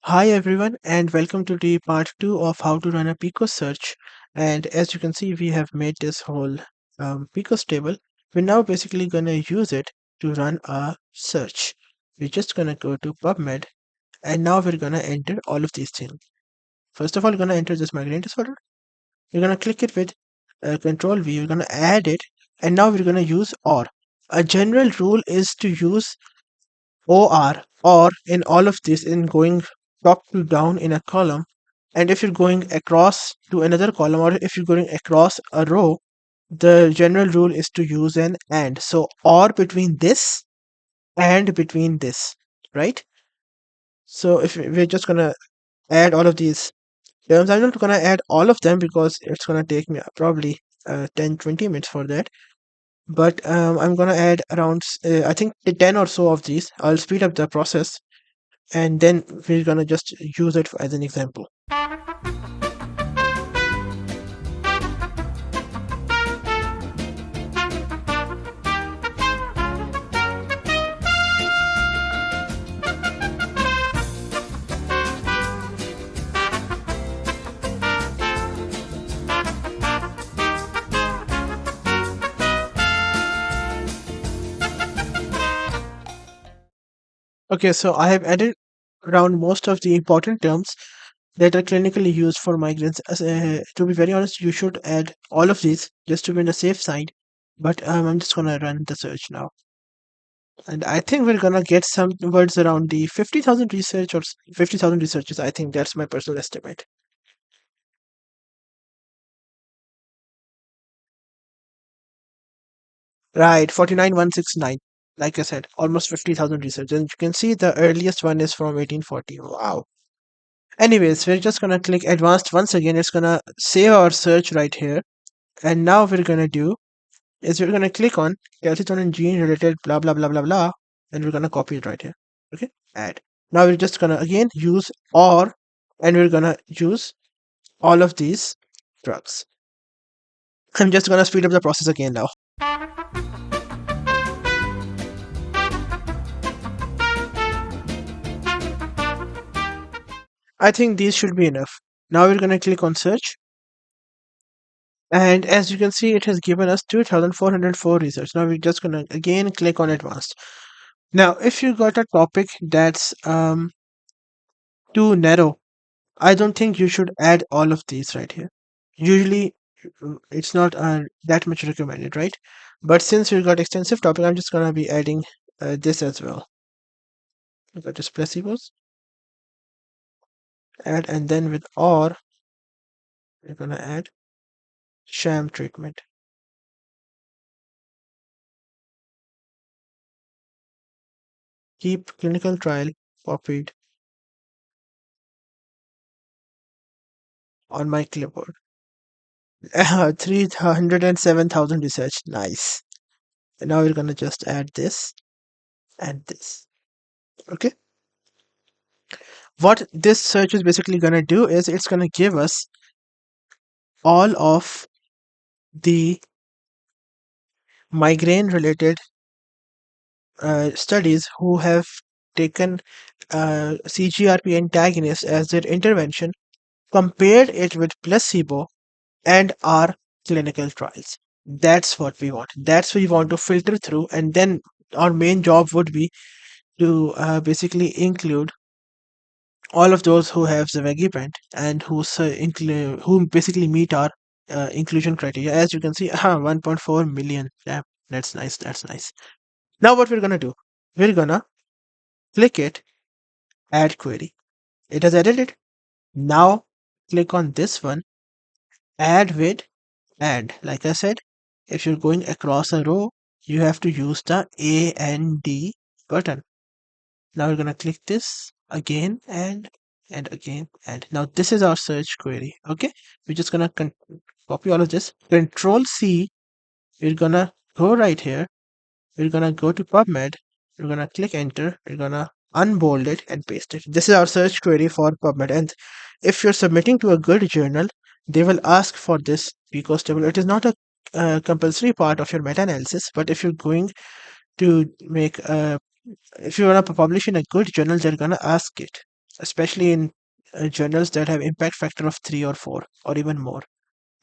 Hi everyone, and welcome to the part 2 of how to run a Pico search. And as you can see, we have made this whole Picos table. We're now basically going to use it to run a search. We're just going to go to PubMed, and now we're going to enter all of these things. First of all, we're going to enter this migraine disorder. We're going to click it with Control V. We're going to add it, and now we're going to use OR. A general rule is to use or in all of this in going top to down in a column, and if you're going across to another column or if you're going across a row, the general rule is to use an and. So or between this and between this, right? So if we're just gonna add all of these terms, I'm not gonna add all of them because it's gonna take me probably 10-20 minutes for that, but I'm gonna add around I think 10 or so of these. I'll speed up the process, and then we're gonna just use it as an example. Okay, so I have added around most of the important terms that are clinically used for migraines. To be very honest, you should add all of these just to be on the safe side. But I'm just gonna run the search now, and I think we're gonna get some words around the 50,000 research or 50,000 researches. I think that's my personal estimate. Right, 49,169. Like I said, almost 50,000 research, and you can see the earliest one is from 1840. Wow. Anyways, we're just gonna click advanced once again. It's gonna save our search right here. And now we're gonna do is we're gonna click on calcitonin gene related blah blah blah blah blah, and we're gonna copy it right here. Okay, add. Now we're just gonna again use or, and we're gonna use all of these drugs. I'm just gonna speed up the process again now. I think these should be enough. Now we're gonna click on search, and as you can see, it has given us 2,404 results. Now we're just gonna again click on advanced. Now, if you got a topic that's too narrow, I don't think you should add all of these right here. Usually, it's not that much recommended, right? But since we've got extensive topic, I'm just gonna be adding this as well. We've got just placebos, add, and then with or, we're gonna add sham treatment. Keep clinical trial copied on my clipboard. 307,000 research, nice. And now we're gonna just add this and this. Okay. What this search is basically going to do is it's going to give us all of the migraine related studies who have taken CGRP antagonist as their intervention, compared it with placebo, and our clinical trials. That's what we want. That's what we want to filter through, and then our main job would be to basically include all of those who have Zevagipant and who basically meet our inclusion criteria. As you can see, 1.4 million. Damn, that's nice. That's nice. Now what we're gonna do? We're gonna click it, add query. It has added it. Now click on this one, add with add. Like I said, if you're going across a row, you have to use the A and D button. Now we're gonna click this again and again, and now this is our search query. Okay, we're just gonna copy all of this. Control C. We're gonna go right here. We're gonna go to PubMed. We're gonna click enter. We're gonna unbold it and paste it. This is our search query for PubMed. And if you're submitting to a good journal, they will ask for this PCOS table. It is not a compulsory part of your meta-analysis, but if you're going to make a if you want to publish in a good journal, they're gonna ask it. especially in journals that have impact factor of 3 or 4 or even more.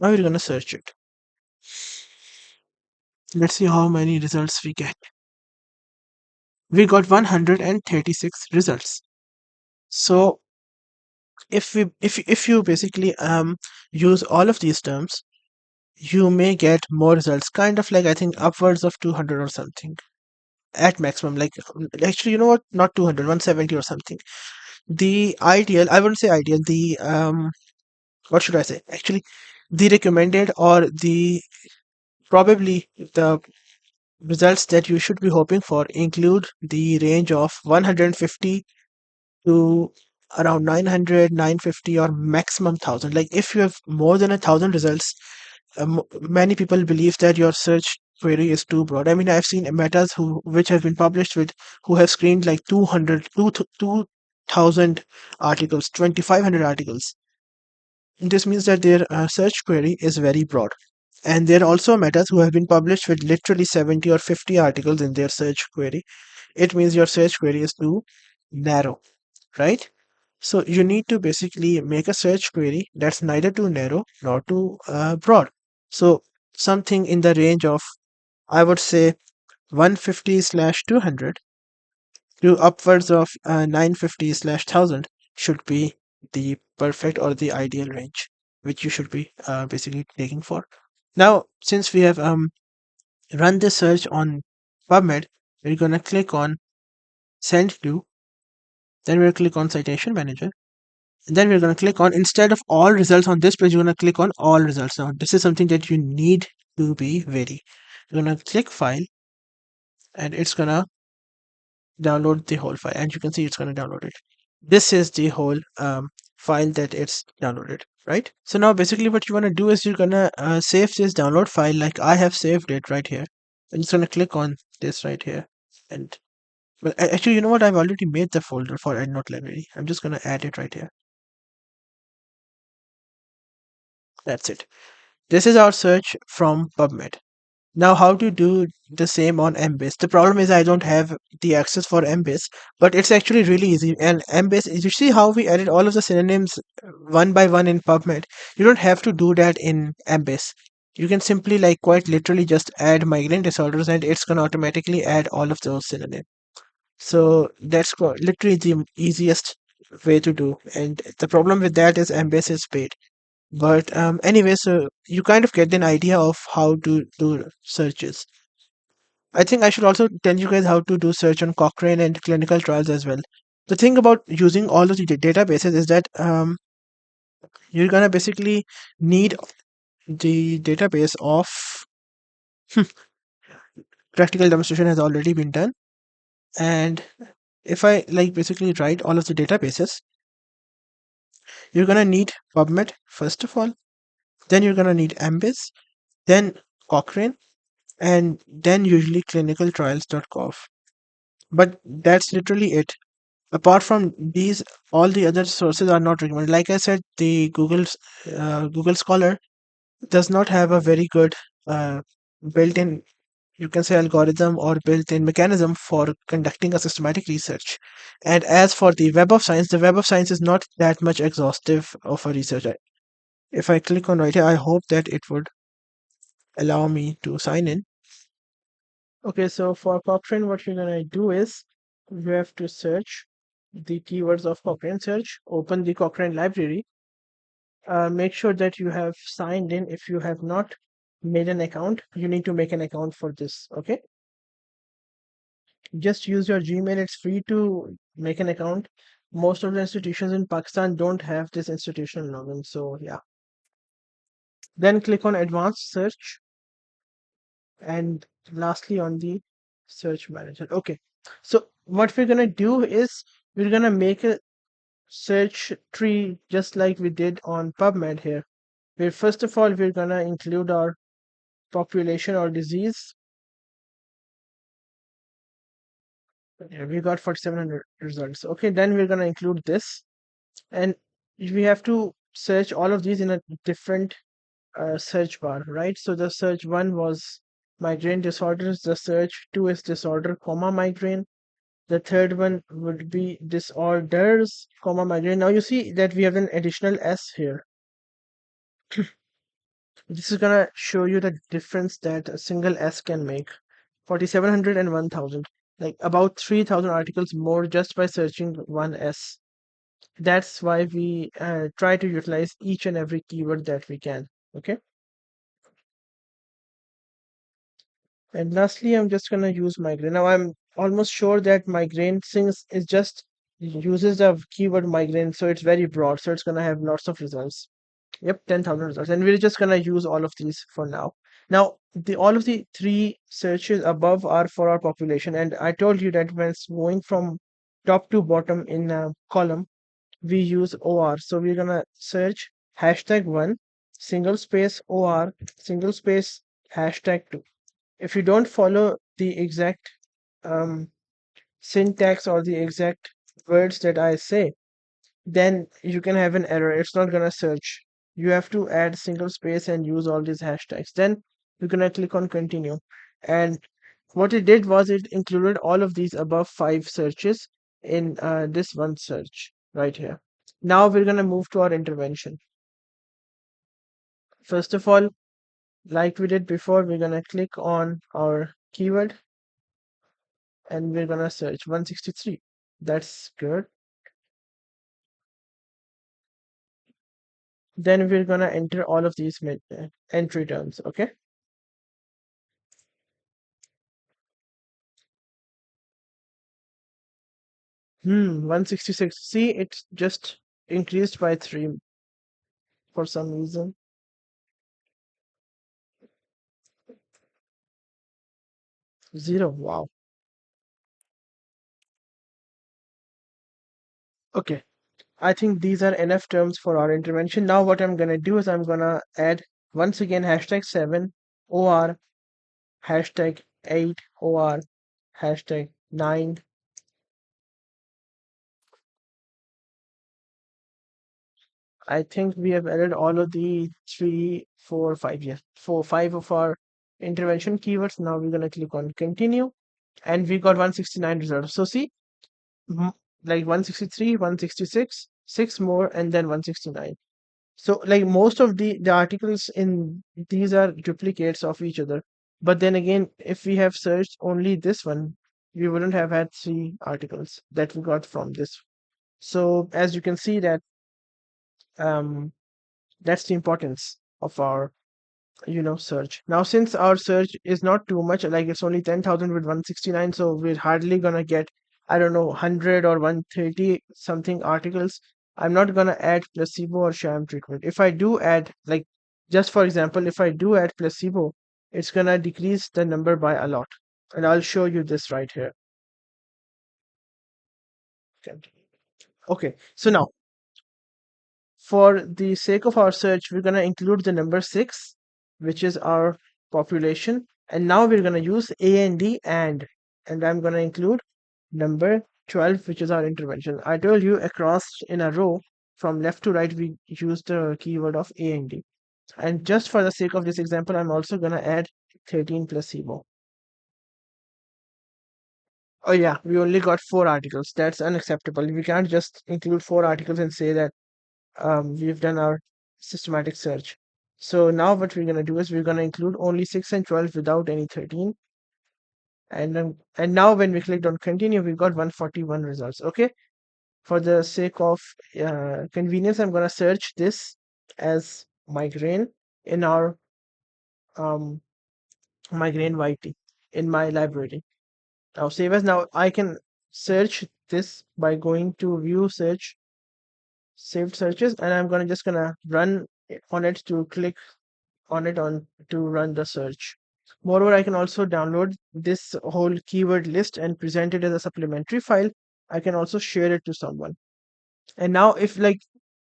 Now we're gonna search it. Let's see how many results we get. We got 136 results. So if you basically use all of these terms, you may get more results. Kind of like I think upwards of 200 or something at maximum. Like actually, you know what? Not 200, 170 or something. The ideal, I wouldn't say ideal. The what should I say? Actually, the recommended or the probably the results that you should be hoping for include the range of 150 to around 900, 950, or maximum 1000. Like if you have more than 1000 results, many people believe that your search query is too broad. I mean, I've seen metas which have been published with who have screened like 2000 articles, 2500 articles. This means that their search query is very broad. And there are also metas who have been published with literally 70 or 50 articles in their search query. It means your search query is too narrow, right? So you need to basically make a search query that's neither too narrow nor too broad. So something in the range of, I would say, 150 slash 200 to upwards of 950 slash 1000 should be the perfect or the ideal range, which you should be basically taking for. Now, since we have run this search on PubMed, we're going to click on send to, then we'll click on citation manager. And then we're going to click on, instead of all results on this page, you're going to click on all results. Now, this is something that you need to be wary. You're going to click file and it's going to download the whole file. And you can see it's going to download it. This is the whole file that it's downloaded, right? So now basically what you want to do is you're going to save this download file like I have saved it right here. I'm just going to click on this right here. And well, actually, you know what? I've already made the folder for EndNote library. I'm just going to add it right here. That's it. This is our search from PubMed. Now, how to do the same on Embase? The problem is I don't have the access for Embase, but it's actually really easy. And Embase, you see how we added all of the synonyms one by one in PubMed? You don't have to do that in Embase. You can simply, like, quite literally just add migraine disorders and it's going to automatically add all of those synonyms. So that's literally the easiest way to do. And the problem with that is Embase is paid. But anyway, so you kind of get an idea of how to do searches. I think I should also tell you guys how to do search on Cochrane and clinical trials as well. The thing about using all of the databases is that you're gonna basically need the database of practical demonstration has already been done. And if I like basically write all of the databases, you're gonna need PubMed first of all, then you're gonna need Embase, then Cochrane, and then usually clinicaltrials.gov. But that's literally it. Apart from these, all the other sources are not recommended. Like I said, the Google Scholar does not have a very good uh, built-in, you can say, algorithm or built-in mechanism for conducting a systematic research. And as for the Web of Science, the Web of Science is not that much exhaustive of a research. If I click on right here, I hope that it would allow me to sign in. Okay, so for Cochrane, what you're gonna do is you have to search the keywords of Cochrane search, open the Cochrane library, make sure that you have signed in. If you have not made an account, you need to make an account for this. Okay, just use your Gmail. It's free to make an account. Most of the institutions in Pakistan don't have this institutional login. So yeah, then click on advanced search and lastly on the search manager. Okay, so what we're gonna do is we're gonna make a search tree just like we did on PubMed here. Where first of all we're gonna include our population or disease. Yeah, we got 4700 results. Okay, then we're gonna include this, and we have to search all of these in a different search bar, right? So the search one was migraine disorders. The search two is disorder, comma migraine. The third one would be disorders, comma migraine. Now you see that we have an additional S here. This is gonna show you the difference that a single S can make. 4700 and 1000, like about 3000 articles more just by searching one S. That's why we try to utilize each and every keyword that we can. Okay. And lastly, I'm just gonna use migraine. Now I'm almost sure that migraine, since it just uses the keyword migraine, so it's very broad, so it's gonna have lots of results. Yep, 10,000 results. And we're just gonna use all of these for now. Now, all of the three searches above are for our population. And I told you that when it's going from top to bottom in a column, we use OR. So we're gonna search hashtag one, single space OR, single space hashtag two. If you don't follow the exact um, syntax or the exact words that I say, then you can have an error. It's not gonna search. You have to add single space and use all these hashtags. Then you're gonna click on continue. And what it did was it included all of these above five searches in this one search right here. Now we're gonna move to our intervention. First of all, like we did before, we're gonna click on our keyword and we're gonna search 163. That's good. Then we're gonna enter all of these entry terms. Okay. 166. See, it's just increased by 3 for some reason. 0. Wow. Okay. I think these are enough terms for our intervention. Now what I'm gonna do is I'm gonna add once again hashtag 7 OR, hashtag 8 OR, hashtag 9. I think we have added all of the 3, 4, 5, yes, 4, 5 of our intervention keywords. Now we're gonna click on continue and we got 169 results. So see, m- like 163, 166, 6 more, and then 169. So like most of the articles in these are duplicates of each other. But then again, if we have searched only this one, we wouldn't have had 3 articles that we got from this. So as you can see that um that's the importance of our search. Now since our search is not too much, like it's only 10,000 with 169, so we're hardly gonna get, I don't know, 100 or 130 something articles. I'm not gonna add placebo or sham treatment. If I do add, like, just for example, if I do add placebo, it's gonna decrease the number by a lot, and I'll show you this right here. Okay, so now for the sake of our search, we're going to include the number 6, which is our population. And now we're going to use A and D and I'm going to include number 12, which is our intervention. I told you across in a row from left to right, we use the keyword of A and D. And just for the sake of this example, I'm also going to add 13 placebo. Oh yeah, we only got 4 articles. That's unacceptable. We can't just include 4 articles and say that we've done our systematic search. So now what we're gonna do is we're gonna include only 6 and 12 without any 13. And now when we clicked on continue, we got 141 results. Okay. For the sake of convenience, I'm gonna search this as migraine in our um, migraine YT in my library. Now save as. Now I can search this by going to view search saved searches, and I'm gonna run on it to click on it on to run the search. Moreover, I can also download this whole keyword list and present it as a supplementary file. I can also share it to someone. And now if like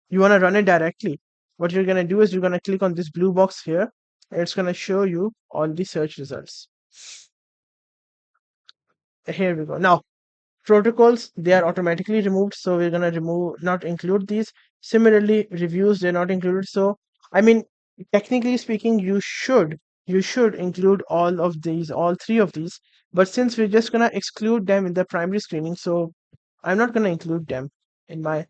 you want to run it directly, what you're going to do is you're going to click on this blue box here and it's going to show you all the search results. Here we go. Now protocols, they are automatically removed, so we're going to remove, not include these. Similarly, reviews, they're not included. So I mean, technically speaking, you should include all 3 of these, But since we're just gonna exclude them in the primary screening, so I'm not gonna include them in my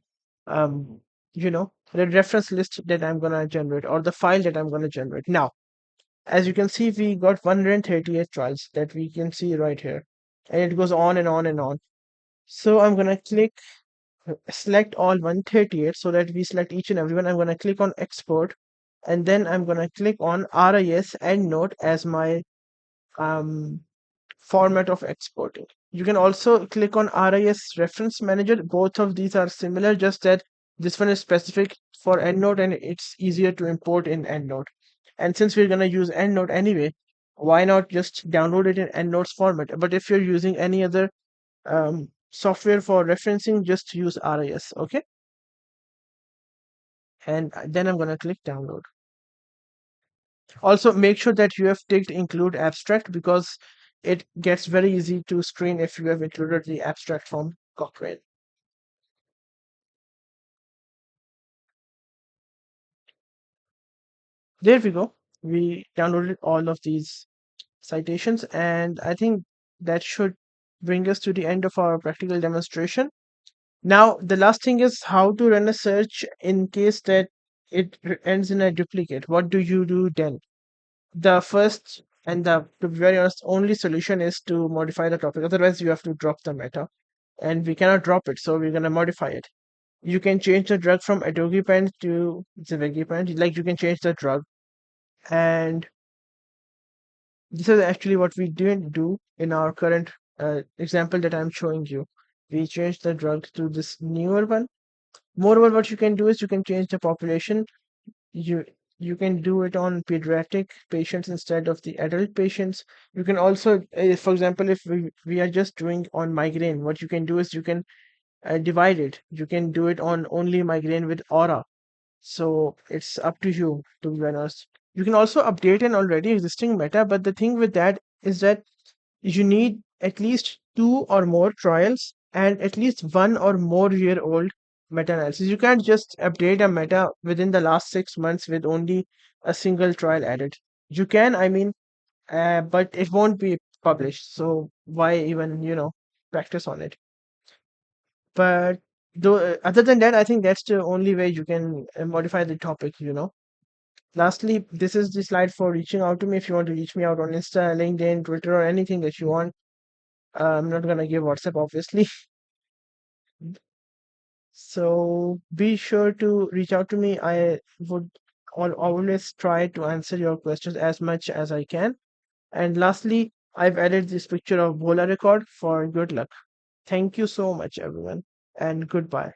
um the reference list that I'm gonna generate or the file that I'm gonna generate. Now, as you can see, we got 138 trials that we can see right here, and it goes on and on and on. So I'm gonna click select all 138 so that we select each and every one. I'm gonna click on export, and then I'm gonna click on RIS EndNote as my um format of exporting. You can also click on RIS Reference Manager. Both of these are similar, just that this one is specific for EndNote and it's easier to import in EndNote. And since we're going to use EndNote anyway, why not just download it in EndNote's format? But if you're using any other software for referencing, just use RIS, okay? And then I'm going to click download. Also, make sure that you have ticked include abstract because it gets very easy to screen if you have included the abstract from Cochrane. There we go. We downloaded all of these citations, and I think that should bring us to the end of our practical demonstration. Now, the last thing is how to run a search in case that ends in a duplicate. What do you do then? The first and to be very honest, only solution is to modify the topic. Otherwise, you have to drop the meta, and we cannot drop it, so we're gonna modify it. You can change the drug from atogepant to zivegepant. Like you can change the drug, and this is actually what we didn't do in our current example that I'm showing you. We changed the drug to this newer one. Moreover, what you can do is you can change the population. You you can do it on pediatric patients instead of the adult patients. You can also, for example, if we are just doing on migraine, what you can do is you can divide it. You can do it on only migraine with aura. So it's up to you, to be honest. You can also update an already existing meta, but the thing with that is that you need at least two or more trials and at least 1 or more year old meta analysis. You can't just update a meta within the last 6 months with only a single trial added. You can, I mean, but it won't be published. So why even, practice on it? But though, other than that, I think that's the only way you can modify the topic. Lastly, this is the slide for reaching out to me if you want to reach me out on Insta, LinkedIn, Twitter, or anything that you want. I'm not gonna give WhatsApp, obviously. So be sure to reach out to me. I would always try to answer your questions as much as I can. And lastly, I've added this picture of Bola record for good luck. Thank you so much, everyone, and goodbye.